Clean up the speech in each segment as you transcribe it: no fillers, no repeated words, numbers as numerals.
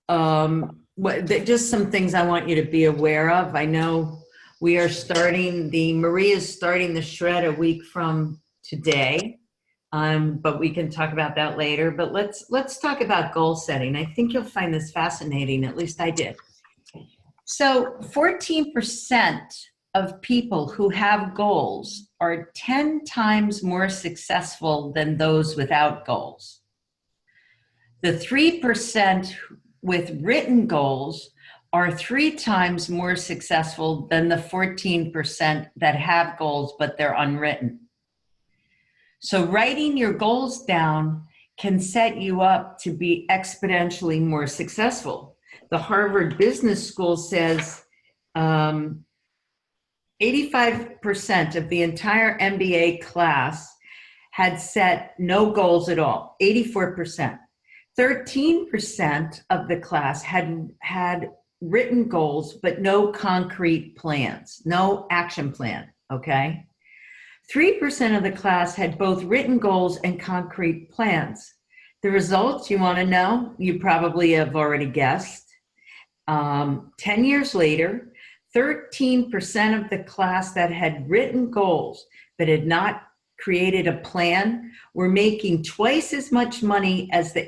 Just some things I want you to be aware of. I know we are starting, Maria's starting the shred a week from today. But we can talk about that later. But let's talk about goal setting. I think you'll find this fascinating, at least I did. So 14% of people who have goals are 10 times more successful than those without goals. The 3% with written goals are 3 times more successful than the 14% that have goals, but they're unwritten. So writing your goals down can set you up to be exponentially more successful. The Harvard Business School says 85% of the entire MBA class had set no goals at all, 84%. 13% of the class had written goals, but no concrete plans, no action plan, okay? 3% of the class had both written goals and concrete plans. The results, you want to know? You probably have already guessed. 10 years later, 13% of the class that had written goals but had not created a plan were making twice as much money as the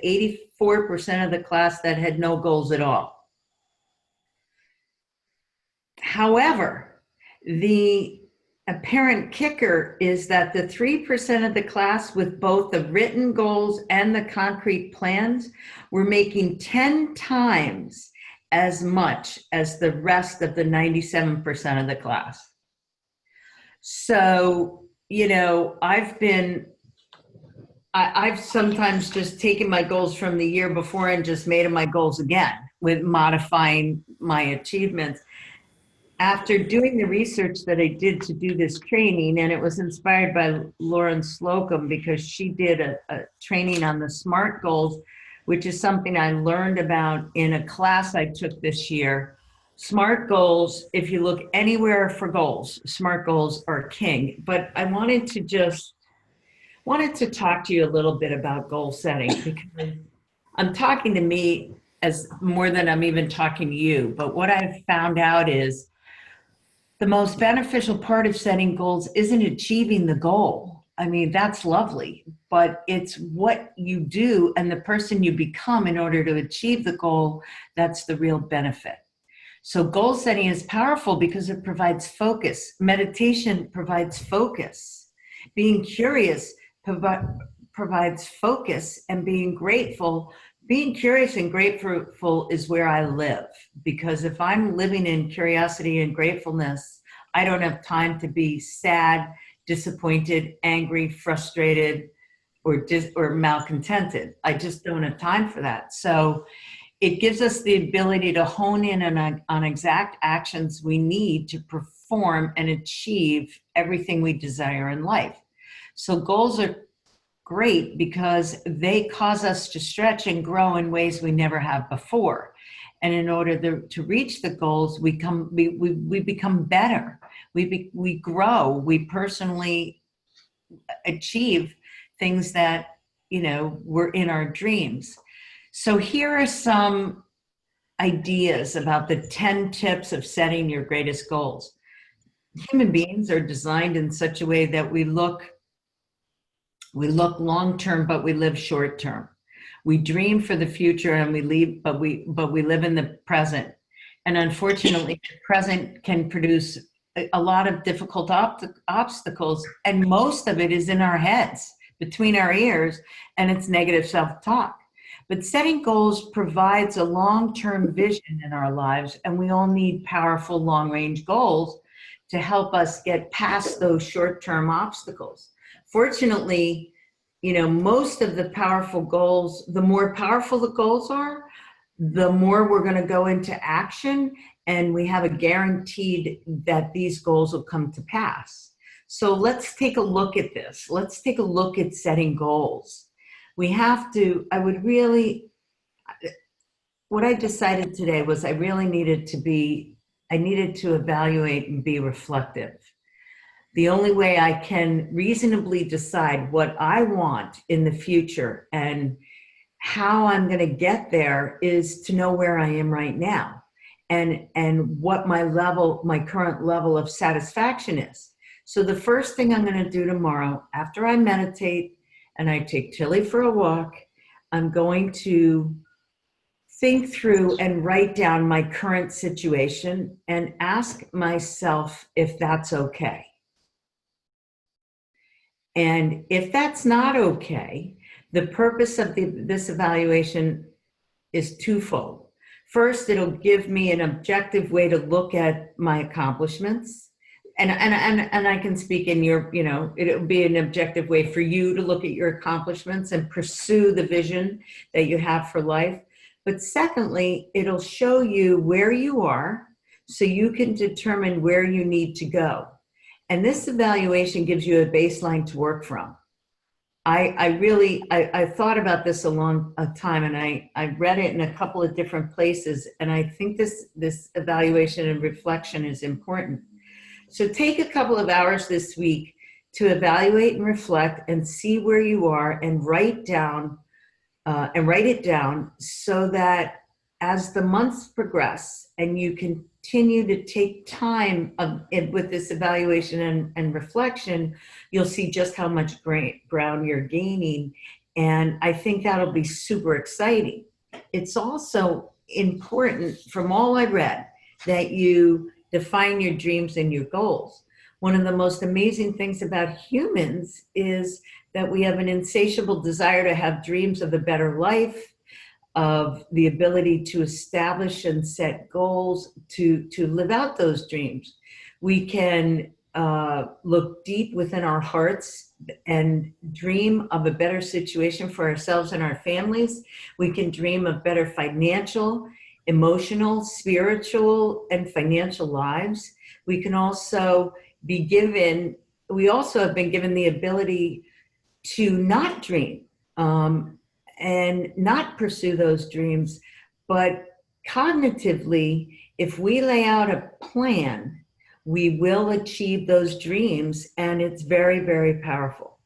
84% of the class that had no goals at all. However, the apparent kicker is that the 3% of the class with both the written goals and the concrete plans were making 10 times as much as the rest of the 97% of the class. So, you know, I've sometimes just taken my goals from the year before and just made them my goals again with modifying my achievements. After doing the research that I did to do this training, and it was inspired by Lauren Slocum because she did a training on the S.M.A.R.T goals, which is something I learned about in a class I took this year. S.M.A.R.T goals, if you look anywhere for goals, S.M.A.R.T goals are king. But I wanted to talk to you a little bit about goal setting because I'm talking to me as more than I'm even talking to you. But what I've found out is the most beneficial part of setting goals isn't achieving the goal. I mean, that's lovely, but it's what you do and the person you become in order to achieve the goal that's the real benefit. So goal setting is powerful because it provides focus. Meditation provides focus. Being curious provides focus, and being grateful. Being curious and grateful is where I live, because if I'm living in curiosity and gratefulness, I don't have time to be sad, disappointed, angry, frustrated, or malcontented. I just don't have time for that. So it gives us the ability to hone in on exact actions we need to perform and achieve everything we desire in life. So goals are great because they cause us to stretch and grow in ways we never have before. And in order to reach the goals, we become better. We grow. We personally achieve things that, you know, were in our dreams. So here are some ideas about the 10 tips of setting your greatest goals. Human beings are designed in such a way that we look long-term, but we live short-term. We dream for the future and we live in the present. And unfortunately, the present can produce a lot of difficult obstacles, and most of it is in our heads, between our ears, and it's negative self-talk. But setting goals provides a long-term vision in our lives, and we all need powerful long-range goals to help us get past those short-term obstacles. Fortunately, you know, most of the powerful goals, the more powerful the goals are, the more we're going to go into action, and we have a guaranteed that these goals will come to pass. So let's take a look at this. Let's take a look at setting goals. We have to, what I decided today was I needed to evaluate and be reflective. The only way I can reasonably decide what I want in the future and how I'm going to get there is to know where I am right now and what my current level of satisfaction is. So the first thing I'm going to do tomorrow after I meditate and I take Tilly for a walk, I'm going to think through and write down my current situation and ask myself if that's okay. And if that's not okay, the purpose of this evaluation is twofold. First, it'll give me an objective way to look at my accomplishments. And I can speak in your, it'll be an objective way for you to look at your accomplishments and pursue the vision that you have for life. But secondly, it'll show you where you are so you can determine where you need to go. And this evaluation gives you a baseline to work from. I thought about this a long time, and I read it in a couple of different places, and I think this evaluation and reflection is important. So take a couple of hours this week to evaluate and reflect and see where you are and write it down so that as the months progress and you continue to take time with this evaluation and reflection, you'll see just how much ground you're gaining. And I think that'll be super exciting. It's also important, from all I read, that you define your dreams and your goals. One of the most amazing things about humans is that we have an insatiable desire to have dreams of a better life, of the ability to establish and set goals, to live out those dreams. We can look deep within our hearts and dream of a better situation for ourselves and our families. We can dream of better financial, emotional, spiritual, and financial lives. We can also we also have been given the ability to not dream and not pursue those dreams. But cognitively, if we lay out a plan, we will achieve those dreams, and it's very, very powerful.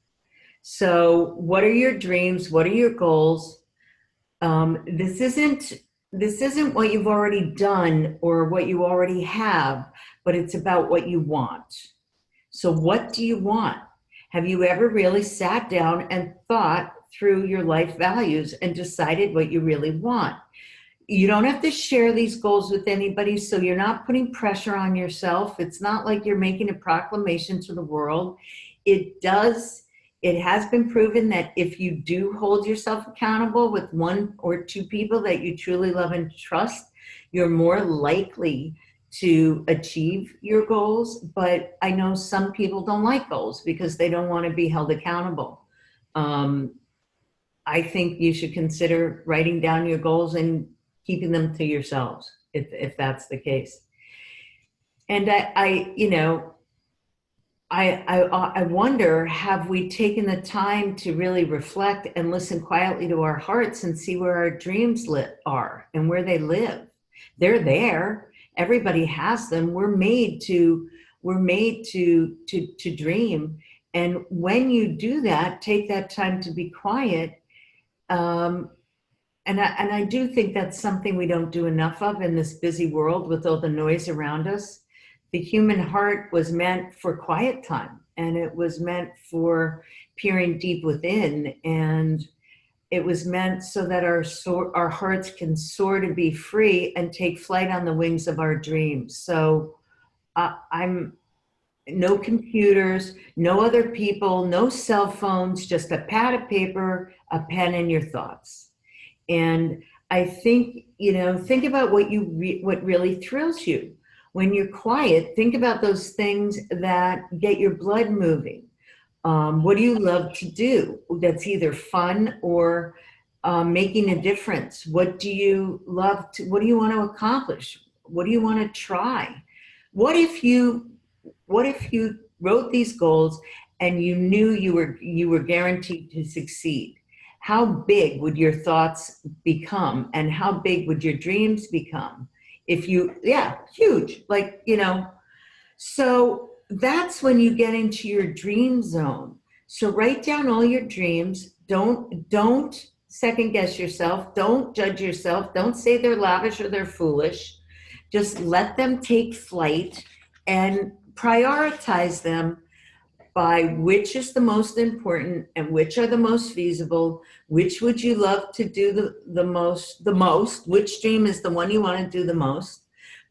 So what are your dreams? What are your goals? This isn't what you've already done or what you already have, but it's about what you want. So what do you want? Have you ever really sat down and thought through your life values and decided what you really want? You don't have to share these goals with anybody, so you're not putting pressure on yourself. It's not like you're making a proclamation to the world. It has been proven that if you do hold yourself accountable with one or two people that you truly love and trust, you're more likely to achieve your goals. But I know some people don't like goals because they don't want to be held accountable. I think you should consider writing down your goals and keeping them to yourselves if that's the case. And I wonder, have we taken the time to really reflect and listen quietly to our hearts and see where our dreams are and where they live? They're there. Everybody has them. We're made to dream. And when you do that, take that time to be quiet. And I do think that's something we don't do enough of in this busy world with all the noise around us. The human heart was meant for quiet time, and it was meant for peering deep within, and it was meant so that our hearts can soar to be free and take flight on the wings of our dreams. So I'm no computers, no other people, no cell phones, just a pad of paper, a pen, and your thoughts. And I think, think about what really thrills you. When you're quiet, think about those things that get your blood moving. What do you love to do that's either fun or making a difference? What do you want to accomplish? What do you want to try? What if you wrote these goals and you knew you were guaranteed to succeed? How big would your thoughts become, and how big would your dreams become? Huge, so that's when you get into your dream zone. So write down all your dreams. Don't second guess yourself. Don't judge yourself. Don't say they're lavish or they're foolish. Just let them take flight and prioritize them by which is the most important and which are the most feasible, which would you love to do the most, which dream is the one you want to do the most.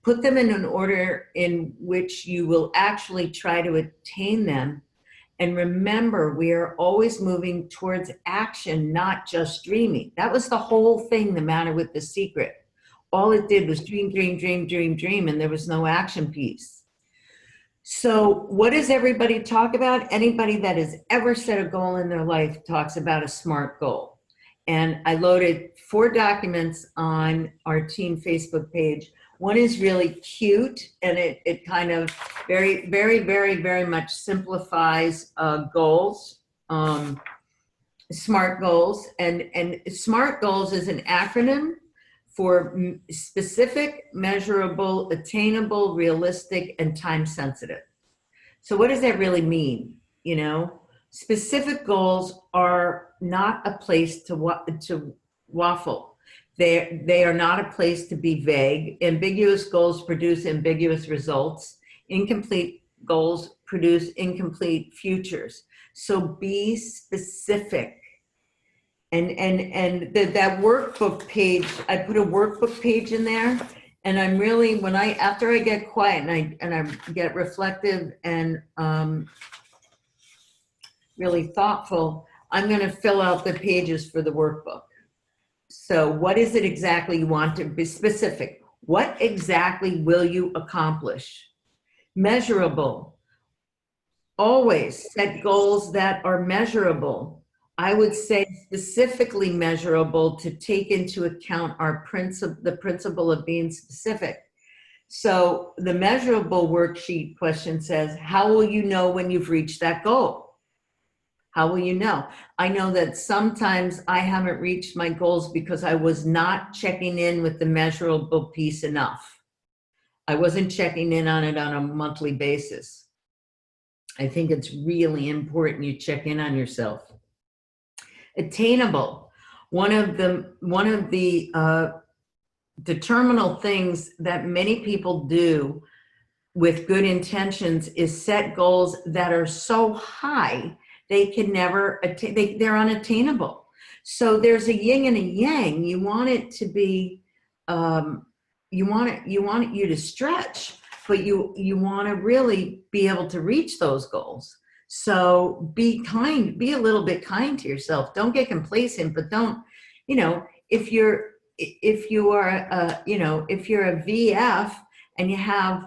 Put them in an order in which you will actually try to attain them. And remember, we are always moving towards action, not just dreaming. That was the whole thing, the matter with The Secret. All it did was dream, dream, dream, dream, dream, and there was no action piece. So what does everybody talk about? Anybody that has ever set a goal in their life talks about a SMART goal. And I loaded 4 documents on our team Facebook page. One is really cute, and it kind of very, very, very, very much simplifies goals, SMART goals. And SMART goals is an acronym for specific, measurable, attainable, realistic, and time sensitive. So what does that really mean? You know, specific goals are not a place to waffle. They are not a place to be vague. Ambiguous goals produce ambiguous results. Incomplete goals produce incomplete futures. So be specific. And that workbook page, I put a workbook page in there, and I'm really, after I get quiet and I get reflective and really thoughtful, I'm going to fill out the pages for the workbook. So what is it exactly you want to be specific? What exactly will you accomplish? Measurable. Always set goals that are measurable. I would say specifically measurable to take into account the principle of being specific. So the measurable worksheet question says, how will you know when you've reached that goal? How will you know? I know that sometimes I haven't reached my goals because I was not checking in with the measurable piece enough. I wasn't checking in on it on a monthly basis. I think it's really important you check in on yourself. Attainable. One of the determinal things that many people do with good intentions is set goals that are so high they can never attain. They're unattainable. So there's a yin and a yang. You want it to be, you want you to stretch, but you want to really be able to reach those goals. So be kind, be a little bit kind to yourself. Don't get complacent, but don't, you know, if you're a VF and you have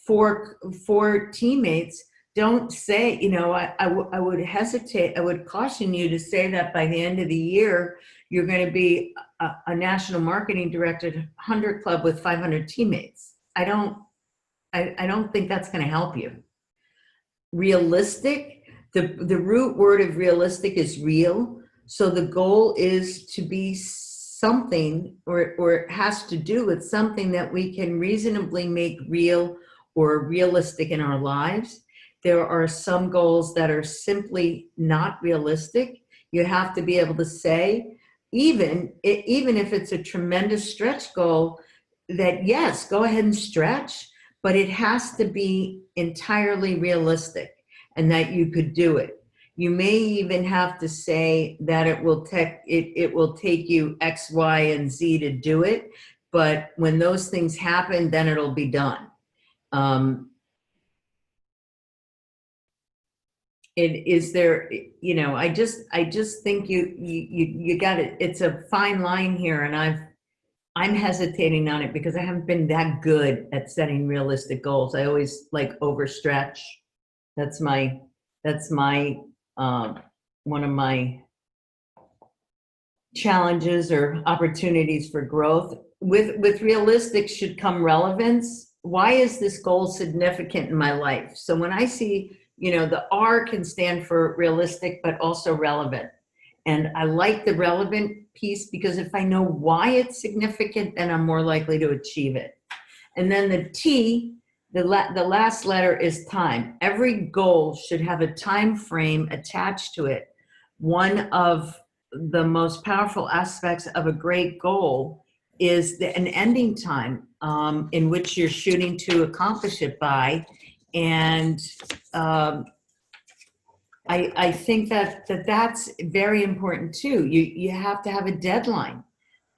four teammates, don't say, you know, I would hesitate. I would caution you to say that by the end of the year, you're going to be a national marketing director at 100 Club with 500 teammates. I don't think that's going to help you. Realistic, the root word of realistic is real. So the goal is to be something, or it has to do with something that we can reasonably make real or realistic in our lives. There are some goals that are simply not realistic. You have to be able to say, even if it's a tremendous stretch goal, that yes, go ahead and stretch, but it has to be entirely realistic and that you could do it. You may even have to say that it will take you X, Y, and Z to do it, but when those things happen, then it'll be done. I just think you got it. It's a fine line here, and I'm hesitating on it because I haven't been that good at setting realistic goals. I always like overstretch. That's one of my challenges or opportunities for growth. With realistic should come relevance. Why is this goal significant in my life? So when I see, the R can stand for realistic, but also relevant. And I like the relevant piece because if I know why it's significant, then I'm more likely to achieve it. And then the T, the last letter is time. Every goal should have a time frame attached to it. One of the most powerful aspects of a great goal is an ending time in which you're shooting to accomplish it by. And I think that's very important too. You have to have a deadline.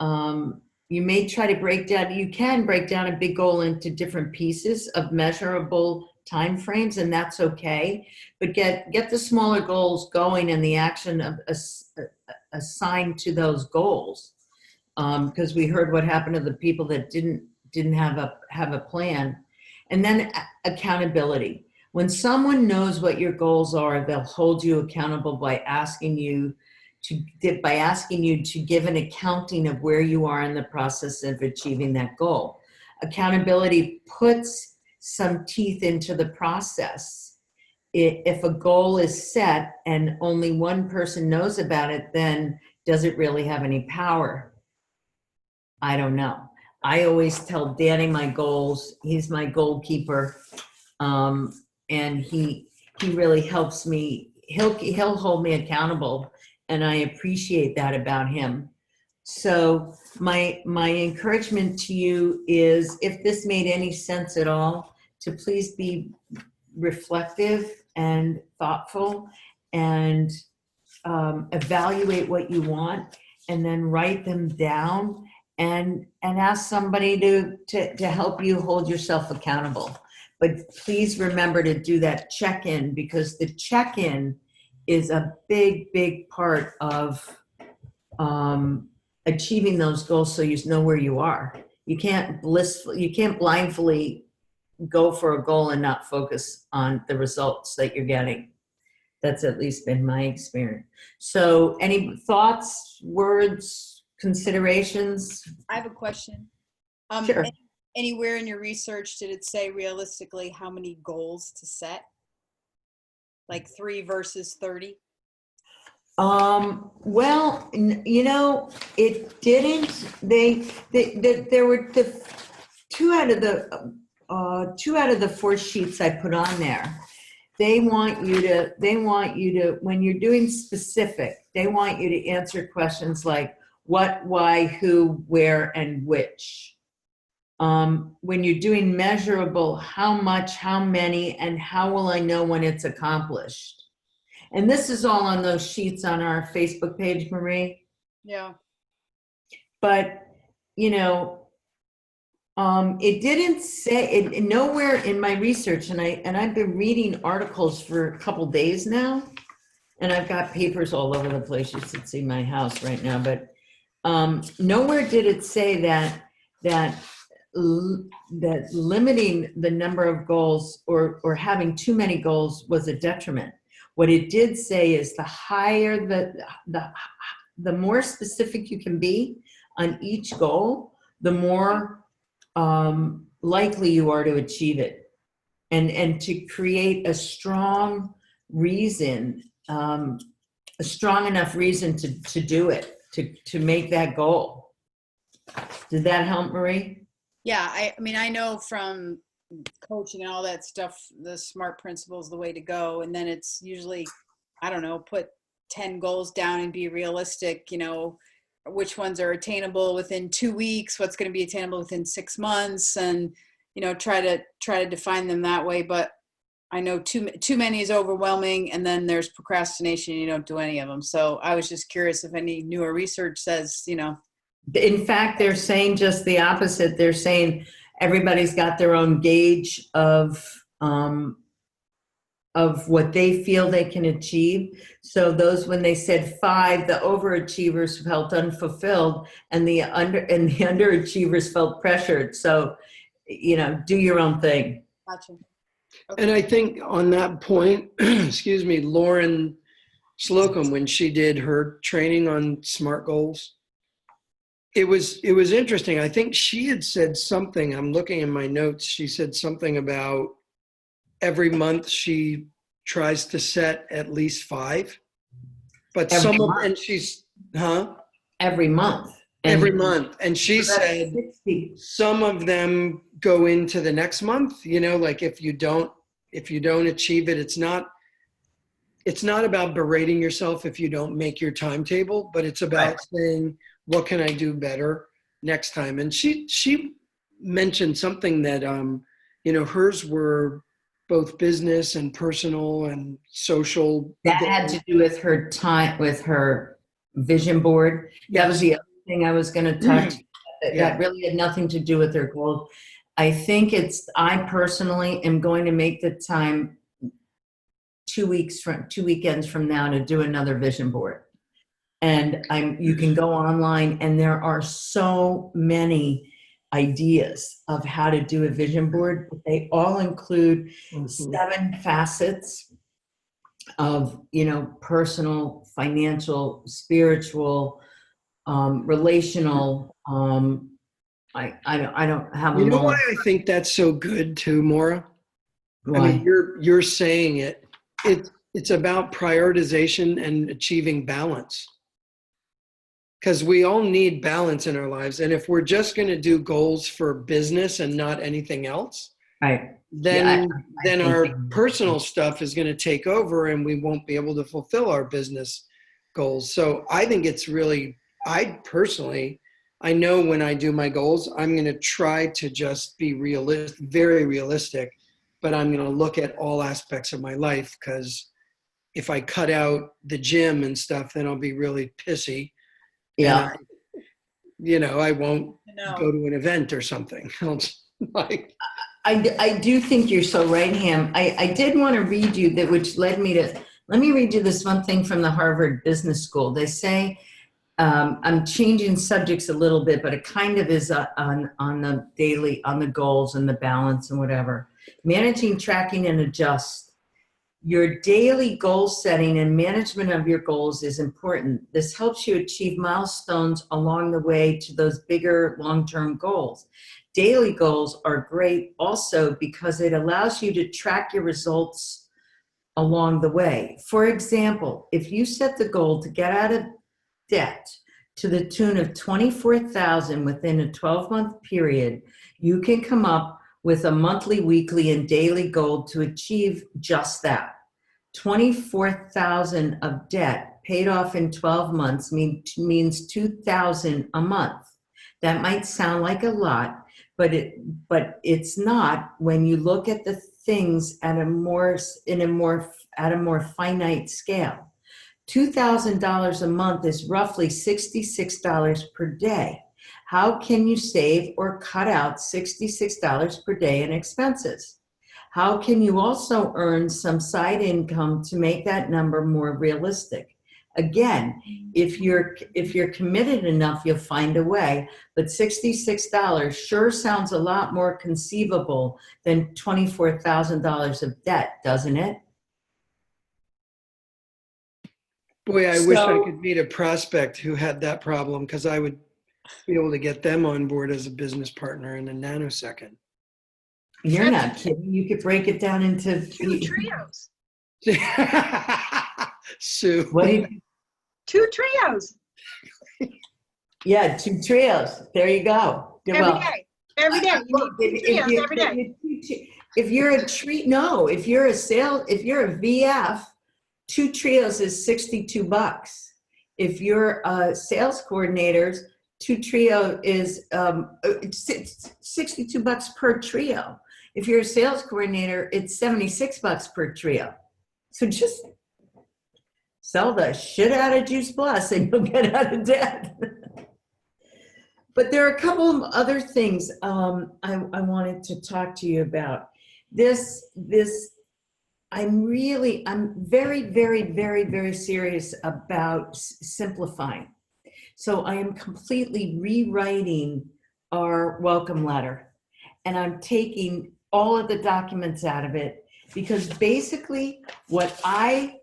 You may try to you can break down a big goal into different pieces of measurable time frames, and that's okay. But get the smaller goals going and the action of assigned to those goals. Because we heard what happened to the people that didn't have a plan. And then accountability. When someone knows what your goals are, they'll hold you accountable by asking you to give an accounting of where you are in the process of achieving that goal. Accountability puts some teeth into the process. If a goal is set and only one person knows about it, then does it really have any power? I don't know. I always tell Danny my goals. He's my goalkeeper. And he really helps me. He'll hold me accountable, and I appreciate that about him. So my encouragement to you is, if this made any sense at all, to please be reflective and thoughtful, and evaluate what you want, and then write them down, and ask somebody to help you hold yourself accountable. But please remember to do that check-in, because the check-in is a big part of achieving those goals, so you know where you are. You can't blindly go for a goal and not focus on the results that you're getting. That's at least been my experience. So any thoughts, words, considerations? I have a question. Sure. Anywhere in your research did it say realistically how many goals to set? Like 3 versus 30? Well, it didn't. There were the two out of the 4 sheets I put on there. They want you to, when you're doing specific, they want you to answer questions like what, why, who, where, and which. When you're doing measurable, how much, how many, and how will I know when it's accomplished? And this is all on those sheets on our Facebook page, Marie. Yeah. But, it didn't say it nowhere in my research, and I've been reading articles for a couple days now, and I've got papers all over the place. You should see my house right now, but nowhere did it say that limiting the number of goals or having too many goals was a detriment. What it did say is the higher the more specific you can be on each goal, the more likely you are to achieve it, and to create a strong reason, a strong enough reason to do it, to make that goal. Did that help, Marie? Yeah, I mean, I know from coaching and all that stuff, the SMART principle is the way to go. And then it's usually, I don't know, put 10 goals down and be realistic, which ones are attainable within 2 weeks, what's going to be attainable within 6 months, and, try to define them that way. But I know too many is overwhelming, and then there's procrastination. You don't do any of them. So I was just curious if any newer research says, In fact, they're saying just the opposite. They're saying everybody's got their own gauge of what they feel they can achieve. So those, when they said 5, the overachievers felt unfulfilled, and the underachievers felt pressured. So, do your own thing. Gotcha. Okay. And I think on that point, excuse me, Lauren Slocum, when she did her training on SMART goals, it was interesting. I think she had said something, I'm looking in my notes, she said something about every month she tries to set at least 5. But Every month. And she's, Every month. Every month. And she So that's said 60. some of them go into the next month, like if you don't achieve it, it's not, it's not about berating yourself if you don't make your timetable, but it's about saying, what can I do better next time? And she mentioned something that, hers were both business and personal and social. That had to do with her time, with her vision board. That was the other thing I was going to talk to you about. That really had nothing to do with her goals. I think I personally am going to make the time 2 weekends from now to do another vision board. And you can go online and there are so many ideas of how to do a vision board. They all include 7 facets of, personal, financial, spiritual, relational. I don't have You them know all. why I think that's so good too, Maura? Why? I mean, you're saying it. It's about prioritization and achieving balance. Because we all need balance in our lives. And if we're just going to do goals for business and not anything else, Right. then think our personal stuff is going to take over and we won't be able to fulfill our business goals. So I think it's really, I know when I do my goals, I'm going to try to just be realistic, very realistic, but I'm going to look at all aspects of my life, because if I cut out the gym and stuff, then I'll be really pissy. Yeah. And I won't go to an event or something. I do think you're so right, Ham. I did want to read you that, which led me to, let me read you this one thing from the Harvard Business School. They say, I'm changing subjects a little bit, but it kind of is on the goals and the balance and whatever. Managing, tracking, and adjust. Your daily goal setting and management of your goals is important. This helps you achieve milestones along the way to those bigger long-term goals. Daily goals are great also because it allows you to track your results along the way. For example, if you set the goal to get out of debt to the tune of $24,000 within a 12-month period, you can come up with a monthly, weekly, and daily goal to achieve just that. $24,000 of debt paid off in 12 months means $2,000 a month. That might sound like a lot, but it's not when you look at the things at a more finite scale. $2,000 a month is roughly $66 per day. How can you save or cut out $66 per day in expenses? How can you also earn some side income to make that number more realistic? Again, if you're committed enough, you'll find a way, but $66 sure sounds a lot more conceivable than $24,000 of debt, doesn't it? Boy, I wish I could meet a prospect who had that problem, because I would be able to get them on board as a business partner in a nanosecond. You're not kidding. You could break it down into 2 trios. Sue. What do you? 2 trios. Yeah, 2 trios. There you go. Every day. Every day. You need 2 trios every day. If you're a VF, 2 trios is $62. If you're a sales coordinator, 2 trio is $62 per trio. If you're a sales coordinator, it's $76 per trio. So just sell the shit out of Juice Plus and you'll get out of debt. But there are a couple of other things I wanted to talk to you about. I'm very, very, very, very serious about simplifying. So I am completely rewriting our welcome letter, and I'm taking all of the documents out of it, because basically what I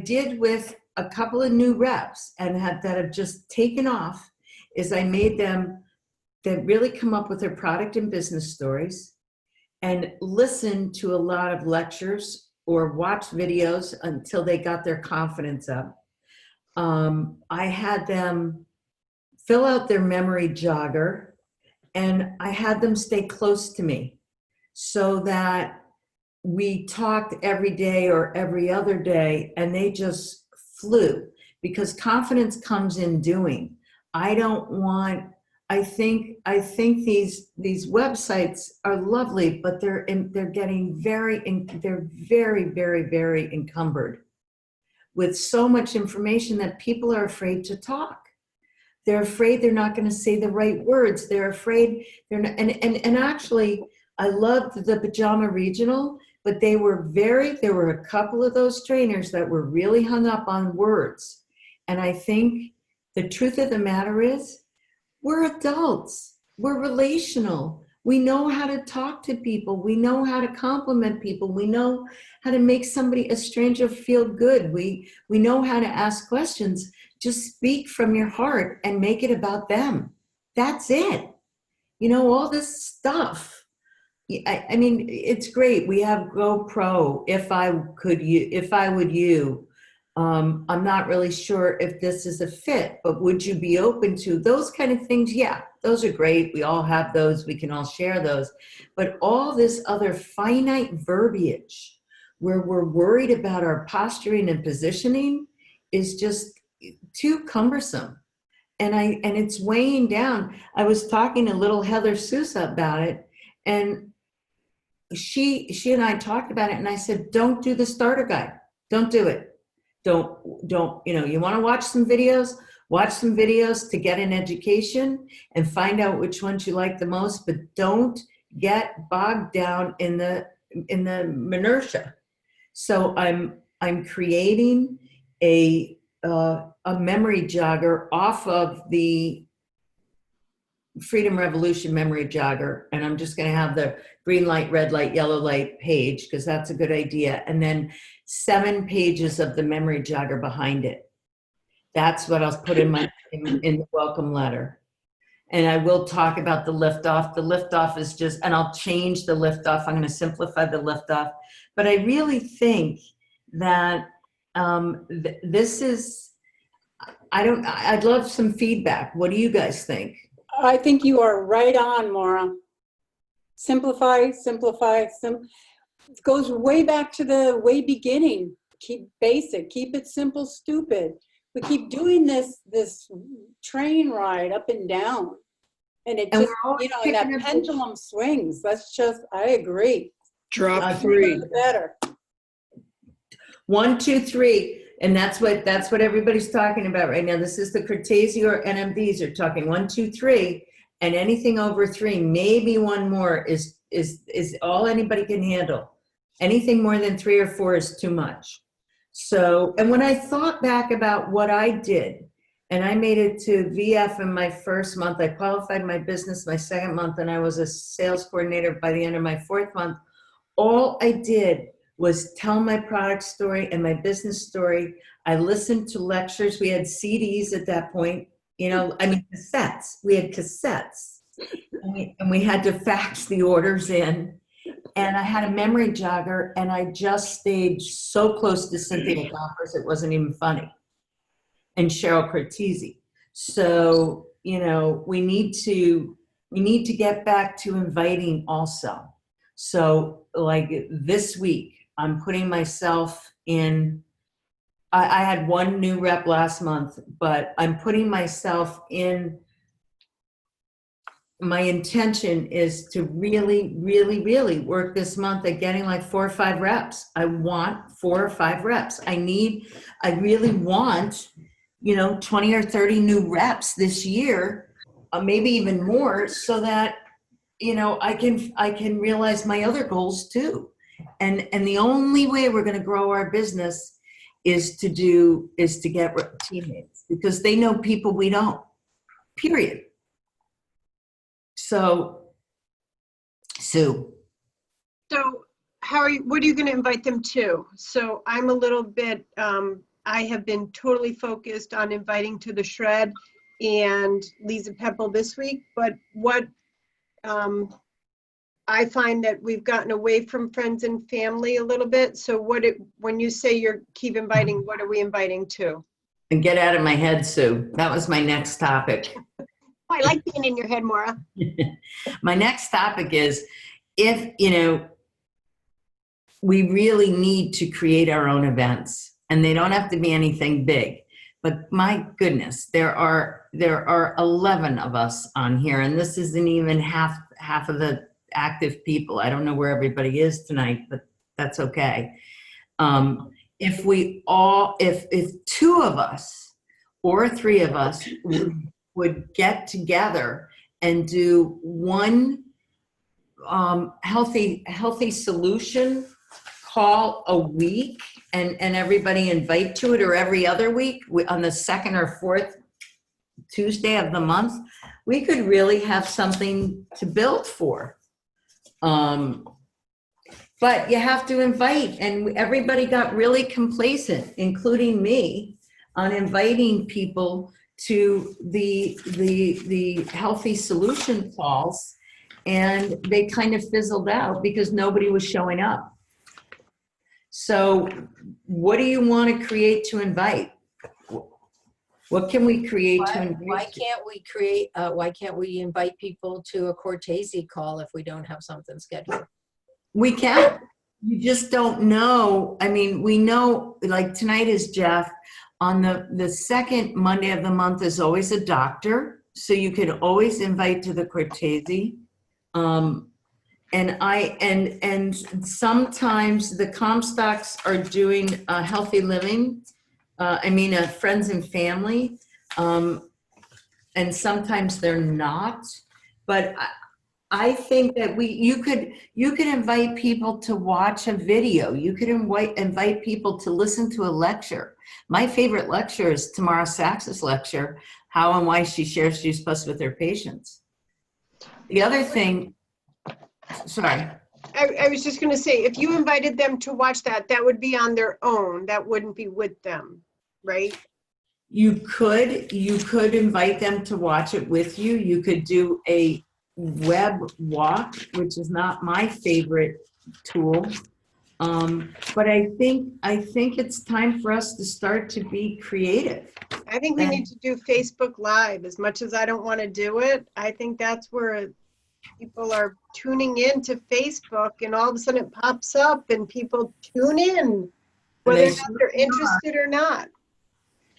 did with a couple of new reps that have just taken off is I made them that really come up with their product and business stories and listen to a lot of lectures or watch videos until they got their confidence up. I had them fill out their memory jogger, and I had them stay close to me so that we talked every day or every other day, and they just flew, because confidence comes in doing. I don't want, I think these websites are lovely, but they're getting they're very encumbered with so much information that people are afraid to talk. They're afraid they're not going to say the right words. They're afraid they're not, and actually, I loved the pajama regional, but there were a couple of those trainers that were really hung up on words. And I think the truth of the matter is, we're adults. We're relational. We know how to talk to people. We know how to compliment people. We know how to make a stranger feel good. We know how to ask questions. Just speak from your heart and make it about them. That's it. All this stuff. I mean, it's great. We have GoPro. If I would you. I'm not really sure if this is a fit, but would you be open to those kind of things? Yeah, those are great. We all have those. We can all share those. But all this other finite verbiage where we're worried about our posturing and positioning is just too cumbersome. And it's weighing down. I was talking to little Heather Sousa about it, and she and I talked about it, and I said, don't do the starter guide. Don't do it. Don't, you want to watch some videos to get an education and find out which ones you like the most, but don't get bogged down in the minutia. So I'm creating a memory jogger off of the Freedom Revolution memory jogger, and I'm just going to have the green light, red light, yellow light page, because that's a good idea, and then 7 pages of the memory jogger behind it. That's what I'll put in the welcome letter. And I will talk about the liftoff. The liftoff is just, and I'll change the liftoff. I'm going to simplify the liftoff. But I really think that this is, I'd love some feedback. What do you guys think? I think you are right on, Maura. Simplify. It goes way back to the way beginning. Keep basic, keep it simple, stupid. We keep doing this train ride up and down. And it just, and that pendulum swings. That's just, I agree. Drop 3. Better. 1, 2, 3. And that's what everybody's talking about right now. This is the Cortese or NMDs are talking 1, 2, 3, and anything over 3, maybe 1 more is all anybody can handle. Anything more than 3 or 4 is too much. So, and when I thought back about what I did, and I made it to VF in my first month, I qualified my business my second month, and I was a sales coordinator by the end of my 4th month. All I did was tell my product story and my business story. I listened to lectures. We had CDs at that point, cassettes. We had cassettes. And we had to fax the orders in. And I had a memory jogger, and I just stayed so close to Cynthia Goffers, it wasn't even funny. And Cheryl Cortese. So, we need to get back to inviting also. So like this week, I'm putting myself in, I had 1 new rep last month, but I'm putting myself in, my intention is to really work this month at getting like 4 or 5 reps. I want 4 or 5 reps. I really want, 20 or 30 new reps this year, maybe even more, so that, I can realize my other goals too. And the only way we're going to grow our business is to get teammates, because they know people we don't, period. So, Sue. So what are you going to invite them to? So I'm a little bit, I have been totally focused on inviting to the Shred and Lisa Pepple this week, but what, I find that we've gotten away from friends and family a little bit. So when you say you're keep inviting, what are we inviting to? And get out of my head, Sue. That was my next topic. I like being in your head, Maura. My next topic is, if, we really need to create our own events, and they don't have to be anything big. But my goodness, there are 11 of us on here, and this isn't even half of the active people. I don't know where everybody is tonight, but that's okay. If two of us or three of us would get together and do one healthy solution call a week, and everybody invite to it, or every other week on the second or fourth Tuesday of the month, we could really have something to build for. But you have to invite, and everybody got really complacent, including me, on inviting people to the healthy solution calls, and they kind of fizzled out because nobody was showing up. So what do you want to create to invite? What can we create to invite? Why can't we invite people to a Cortese call if we don't have something scheduled? We can. You just don't know. I mean, we know, like tonight is Jeff. On the second Monday of the month is always a doctor. So you could always invite to the Cortese. And sometimes the Comstocks are doing healthy living. Friends and family. And sometimes they're not. But I think that you could invite people to watch a video. You could invite people to listen to a lecture. My favorite lecture is Tamara Sachs's lecture, How and Why She Shares Juice Plus with Her Patients. The other thing, sorry. I was just going to say, if you invited them to watch that, that would be on their own. That wouldn't be with them, right? You could invite them to watch it with you. You could do a web walk, which is not my favorite tool. But I think it's time for us to start to be creative. I think we need to do Facebook Live. As much as I don't want to do it, I think that's where people are tuning in to Facebook, and all of a sudden it pops up and people tune in, whether or not they're interested or not.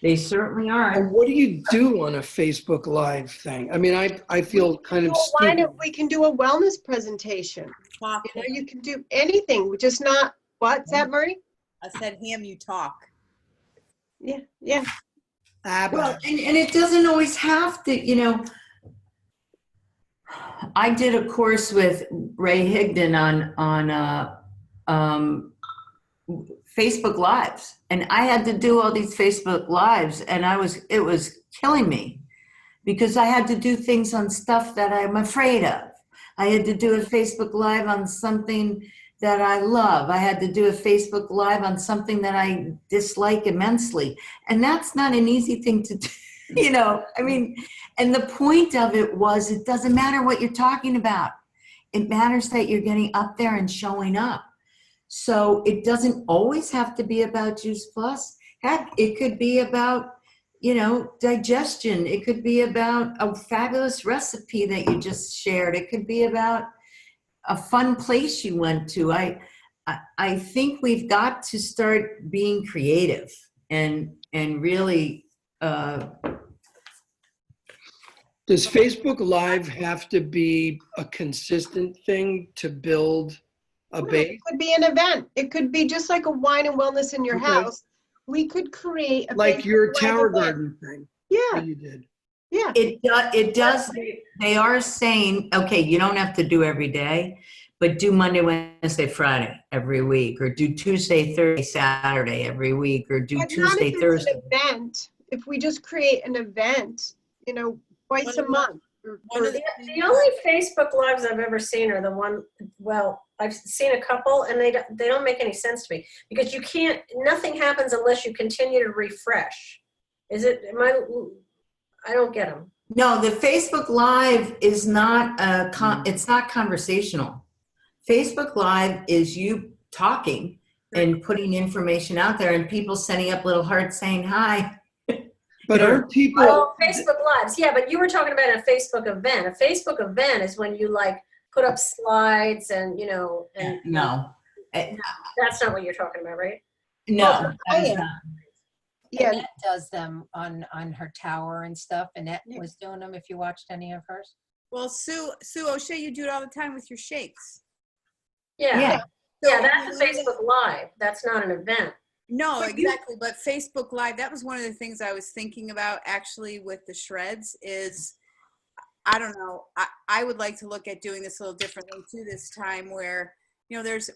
They certainly are. And what do you do on a Facebook Live thing? I mean, I feel kind of Why stupid. don't we can do a wellness presentation? You can do anything, just not, what's that, Murray? I said, Ham, you talk. Yeah. Well, and it doesn't always have to, I did a course with Ray Higdon on Facebook Lives, and I had to do all these Facebook Lives, and it was killing me because I had to do things on stuff that I'm afraid of. I had to do a Facebook Live on something that I love. I had to do a Facebook Live on something that I dislike immensely, and that's not an easy thing to do. And the point of it was, it doesn't matter what you're talking about. It matters that you're getting up there and showing up. So it doesn't always have to be about Juice Plus. Heck, it could be about, digestion. It could be about a fabulous recipe that you just shared. It could be about a fun place you went to. I think we've got to start being creative and really. Does Facebook Live have to be a consistent thing to build a base? It could be an event. It could be just like a wine and wellness in your Okay. house. We could create a Like your Facebook Live Tower event. Garden thing Yeah, that you did. yeah. It does. They are saying, okay, you don't have to do every day, but do Monday, Wednesday, Friday every week, or do Tuesday, Thursday, Saturday every week, or do But not Tuesday, if it's Thursday. an event. If we just create an event, twice a month. The only Facebook Lives I've ever seen are the one, well, I've seen a couple and they don't make any sense to me because nothing happens unless you continue to refresh. I don't get them. No, the Facebook Live is not it's not conversational. Facebook Live is you talking and putting information out there, and people sending up little hearts saying hi. But aren't people? Oh, Facebook Lives, yeah, but you were talking about a Facebook event. A Facebook event is when you put up slides and No. That's not what you're talking about, right? No, Well, I that is am. not. Yeah, Annette does them on her tower and stuff. Annette Yeah. was doing them if you watched any of hers. Well, Sue O'Shea, you do it all the time with your shakes. Yeah. Yeah. Yeah, So, that's a Facebook Live. That's not an event. No, But you- exactly. But Facebook Live, that was one of the things I was thinking about actually with the shreds is, I don't know, I would like to look at doing this a little differently too this time where,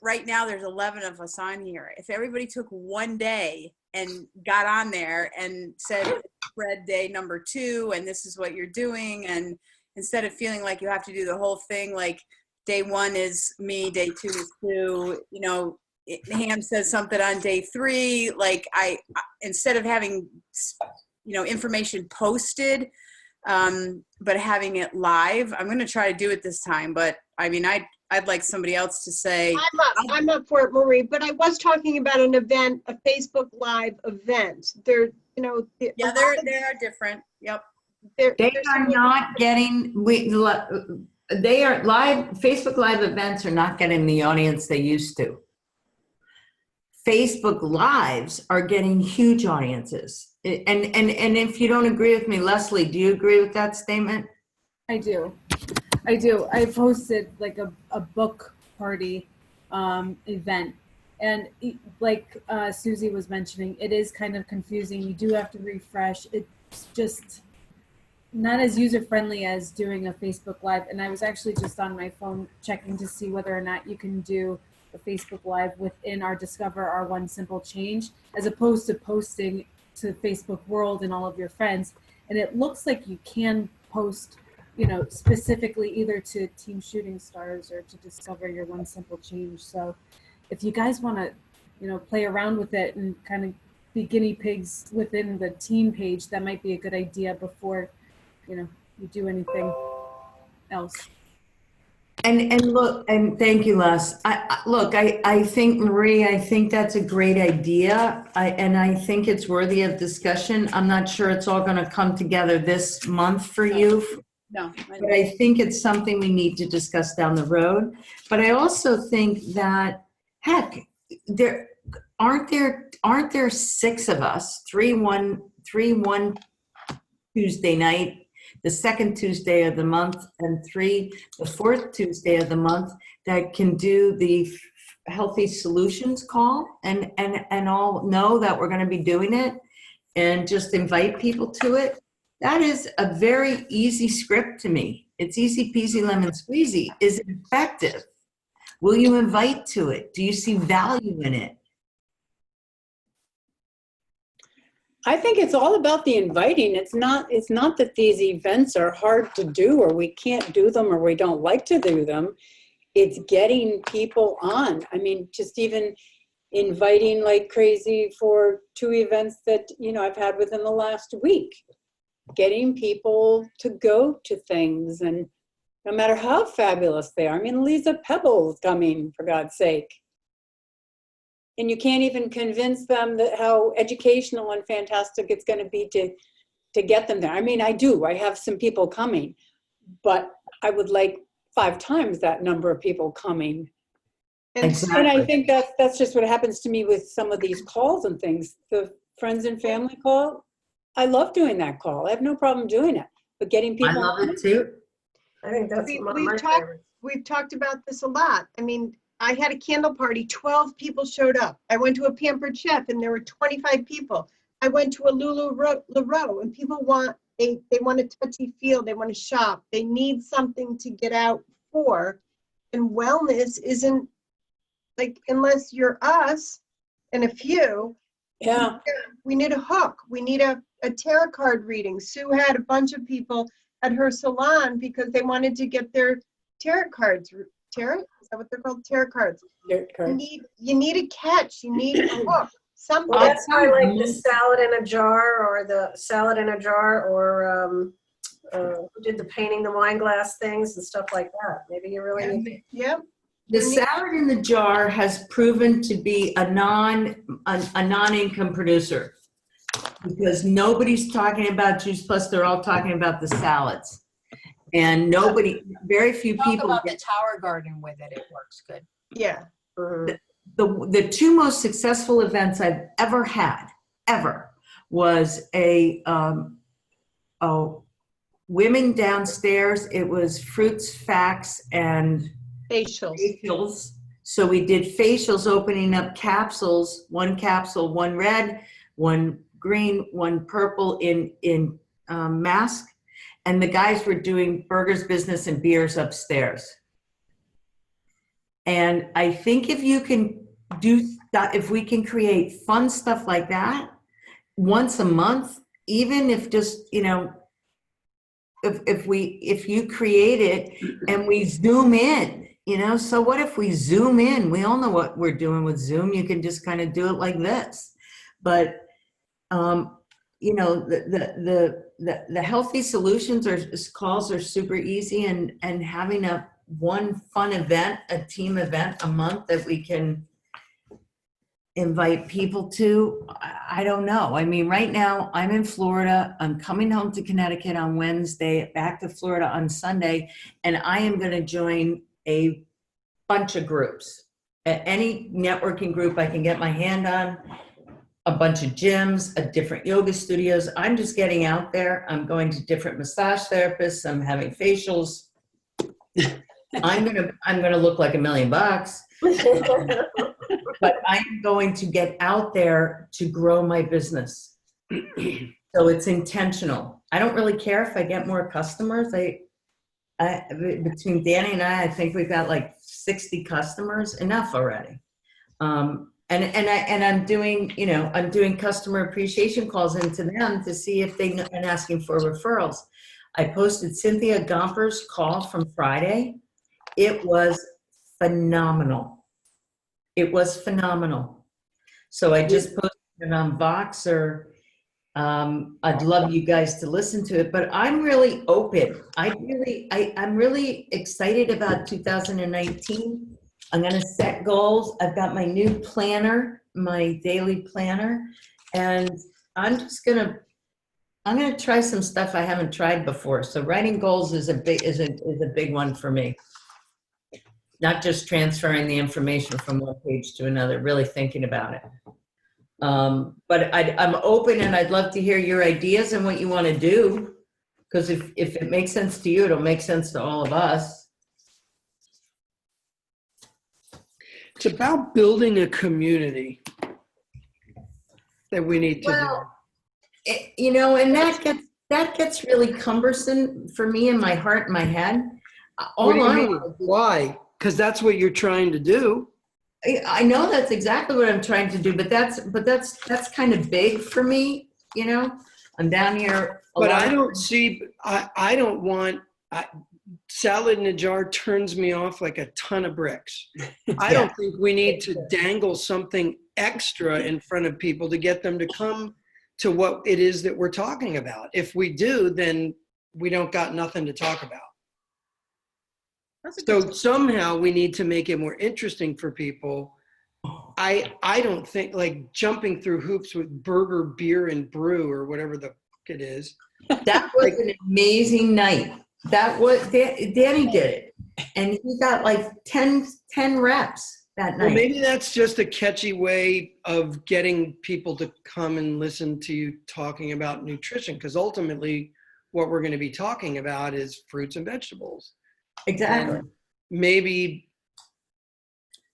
right now there's 11 of us on here. If everybody took one day and got on there and said spread day number 2 and this is what you're doing, and instead of feeling like you have to do the whole thing, like day 1 is me, day 2 is Sue, Ham says something on day 3, like instead of having, information posted, but having it live, I'm going to try to do it this time. But I mean, I'd like somebody else to say, I'm up for it, Marie, but I was talking about an event, a Facebook Live event. They're, yeah, they are different. Yep. They are not getting, they are live, Facebook Live events are not getting the audience they used to. Facebook Lives are getting huge audiences. And if you don't agree with me, Leslie, do you agree with that statement? I do. I hosted like a book party event. And like Susie was mentioning, it is kind of confusing. You do have to refresh. It's just not as user-friendly as doing a Facebook Live. And I was actually just on my phone checking to see whether or not you can do a Facebook Live within our Discover Our One Simple Change, as opposed to posting to Facebook World and all of your friends. And it looks like you can post, specifically either to Team Shooting Stars or to Discover Your One Simple Change. So if you guys want to, play around with it and kind of be guinea pigs within the team page, that might be a good idea before, you do anything else. And look, and thank you, Les. I think, Marie, I think that's a great idea. I think it's worthy of discussion. I'm not sure it's all going to come together this month for you, No. but I think it's something we need to discuss down the road. But I also think that, heck, aren't there 6 of us, 3-1 Tuesday night, the second Tuesday of the month, and 3 the fourth Tuesday of the month, that can do the Healthy Solutions call and all know that we're going to be doing it and just invite people to it. That is a very easy script to me. It's easy peasy lemon squeezy. Is it effective? Will you invite to it? Do you see value in it? I think it's all about the inviting. It's not that these events are hard to do or we can't do them or we don't like to do them. It's getting people on. I mean, just even inviting like crazy for 2 events that, I've had within the last week. Getting people to go to things, and no matter how fabulous they are. I mean, Lisa Pebble's coming, for God's sake. And you can't even convince them that how educational and fantastic it's going to be to get them there. I mean, I have some people coming, but I would like 5 times that number of people coming. Exactly. And I think that's just what happens to me with some of these calls and things. The friends and family call, I love doing that call. I have no problem doing it, but getting people. I love it too. I think that's one of my we've talked favorites. we've talked about this a lot. I mean, I had a candle party, 12 people showed up. I went to a Pampered Chef and there were 25 people. I went to a LuLaRoe and people they want a touchy feel, they want to shop, they need something to get out for. And wellness isn't like, unless you're us and a few, Yeah. we need a hook. We need a tarot card reading. Sue had a bunch of people at her salon because they wanted to get their tarot cards. Tarot? Is that what they're called? Tarot cards. You need a catch. You need a hook. Something. Well, that's why I like the salad in a jar, or the salad in a jar, or who did the painting the wine glass things and stuff like that. Maybe you really need. Yep. The salad in the jar has proven to be a non-income producer, because nobody's talking about Juice Plus. They're all talking about the salads, and very few Talk people. about the Tower Garden with it. It works good. Yeah. the two most successful events I've ever had, ever, was a women downstairs. It was fruits, facts, and Facials. facials. So we did facials, opening up capsules, one capsule, one red, one green, one purple in mask. And the guys were doing burgers, business, and beers upstairs. And I think if you can if we can create fun stuff like that once a month, even if just, if you create it and we zoom in, so what if we zoom in? We all know what we're doing with Zoom. You can just kind of do it like this. But, the healthy solutions calls are super easy, and having one fun event, a team event a month that we can invite people to, I don't know. I mean, right now I'm in Florida. I'm coming home to Connecticut on Wednesday, back to Florida on Sunday, and I am going to join a bunch of groups. Any networking group I can get my hand on, a bunch of gyms, different yoga studios. I'm just getting out there. I'm going to different massage therapists. I'm having facials. I'm gonna look like $1 million. But I'm going to get out there to grow my business. So it's intentional. I don't really care if I get more customers. Between Danny and I think we've got like 60 customers, enough already. And I'm doing customer appreciation calls into them to see if and asking for referrals. I posted Cynthia Gomper's call from Friday. It was phenomenal. It was phenomenal. So I just posted it on Voxer. I'd love you guys to listen to it, but I'm really open. I'm really excited about 2019. I'm going to set goals. I've got my new planner, my daily planner, and I'm going to try some stuff I haven't tried before. So writing goals is a big one for me. Not just transferring the information from one page to another, really thinking about it. But I'm open, and I'd love to hear your ideas and what you want to do, because if it makes sense to you, it'll make sense to all of us. It's about building a community that we need to do. And that gets really cumbersome for me in my heart and my head. What do you mean? Why? Because that's what you're trying to do. I know that's exactly what I'm trying to do, but that's kind of big for me. I'm down here. But I don't see. I don't want. Salad in a jar turns me off like a ton of bricks. I don't think we need to dangle something extra in front of people to get them to come to what it is that we're talking about. If we do, then we don't got nothing to talk about. So somehow we need to make it more interesting for people. I don't think like jumping through hoops with burger, beer, and brew or whatever the it is. That was an amazing night. That was Danny did it, and he got like 10 reps that night. Well, maybe that's just a catchy way of getting people to come and listen to you talking about nutrition, because ultimately what we're going to be talking about is fruits and vegetables. Exactly. Maybe.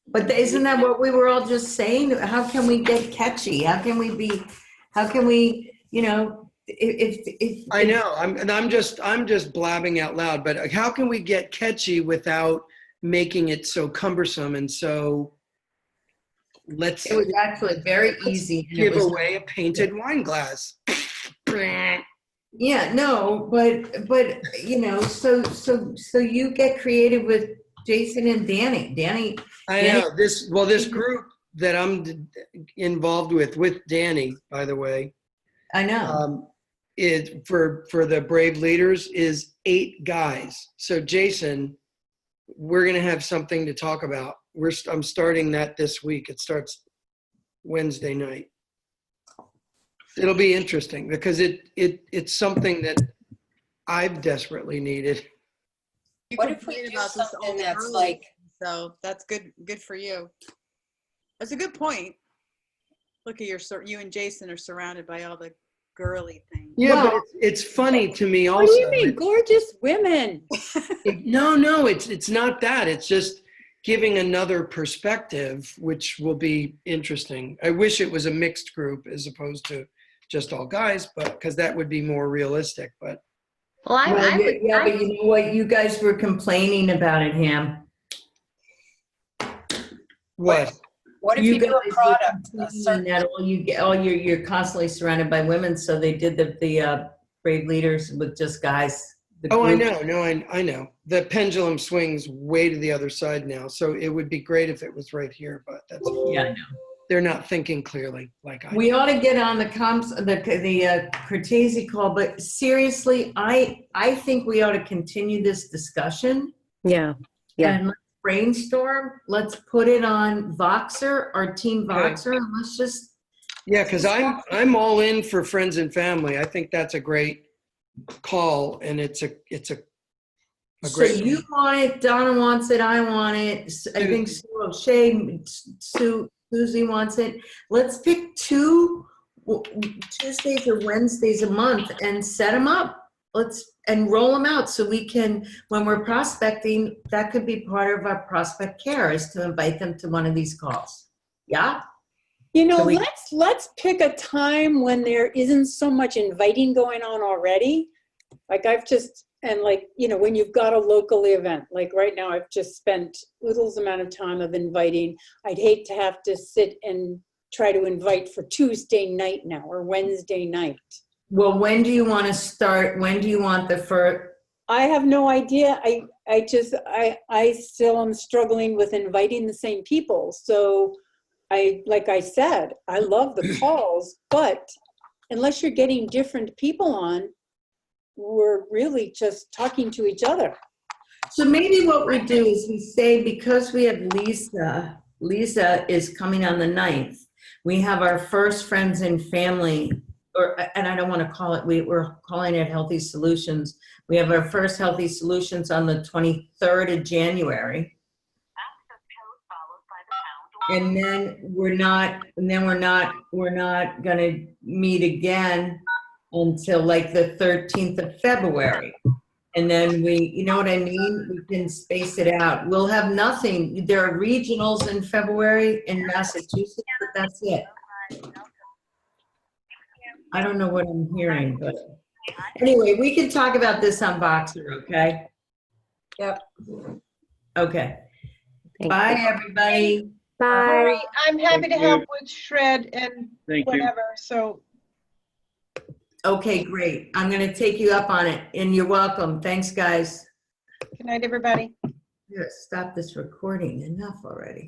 But isn't that what we were all just saying? How can we get catchy? How can we, if I know, I'm just blabbing out loud, but how can we get catchy without making it so cumbersome? And so it was actually very easy. Give away a painted wine glass. Yeah, no, but so you get creative with Jason and Danny. I know this group that I'm involved with Danny, by the way. I know. It for the Brave Leaders is 8 guys. So Jason, we're going to have something to talk about. I'm starting that this week. It starts Wednesday night. It'll be interesting because it's something that I've desperately needed. You What can if we read do about this something all that's early, like, so that's good for you. That's a good point. Look at you and Jason are surrounded by all the girly things. Yeah, but Well- it's funny to me What also. do you mean, gorgeous women? No, it's not that. It's just giving another perspective, which will be interesting. I wish it was a mixed group as opposed to just all guys, but because that would be more realistic. But Well, I would, Yeah, but you know what? You guys were complaining about it, Ham. what? What if You you do guys a were product, a complaining certain, that you're constantly surrounded by women, so they did the brave leaders with just guys. The Oh, I group. know. No, I know. The pendulum swings way to the other side now. So it would be great if it was right here, but Yeah, I know. they're not thinking clearly like I We do. ought to get on the Cortese call, but seriously, I think we ought to continue this discussion. yeah, yeah. And let's brainstorm. Let's put it on Voxer, our team Okay. Voxer, and let's just. Yeah, because I'm all in for friends and family. I think that's a great call, and it's a So great. you want it, Donna wants it, I want it. I think Sue O'Shea, Susie wants it. Let's pick 2 Tuesdays or Wednesdays a month and set them up. And roll them out so we can, when we're prospecting, that could be part of our prospect care is to invite them to one of these calls. Yeah? You know, So we- let's pick a time when there isn't so much inviting going on already. Like when you've got a local event, like right now I've just spent little amount of time of inviting. I'd hate to have to sit and try to invite for Tuesday night now or Wednesday night. Well, when do you want to start? When do you want the first? I have no idea. I still am struggling with inviting the same people. So like I said, I love the calls, but unless you're getting different people on, we're really just talking to each other. So maybe what we do is we say, because we have Lisa is coming on the 9th. We have our first friends and family, and I don't want to call it, we're calling it Healthy Solutions. We have our first Healthy Solutions on the 23rd of January. And then we're not gonna meet again until like the 13th of February. And then you know what I mean? We can space it out. We'll have nothing. There are regionals in February in Massachusetts, but that's it. I don't know what I'm hearing, but anyway, we can talk about this on Voxer, okay? Yep. Okay. Thank Bye, you. everybody. Bye. I'm happy to Thank help you. with shred and Thank you. whatever, so Okay, great. I'm gonna take you up on it, and you're welcome. Thanks, guys. good night, everybody. Here, stop this recording. Enough already.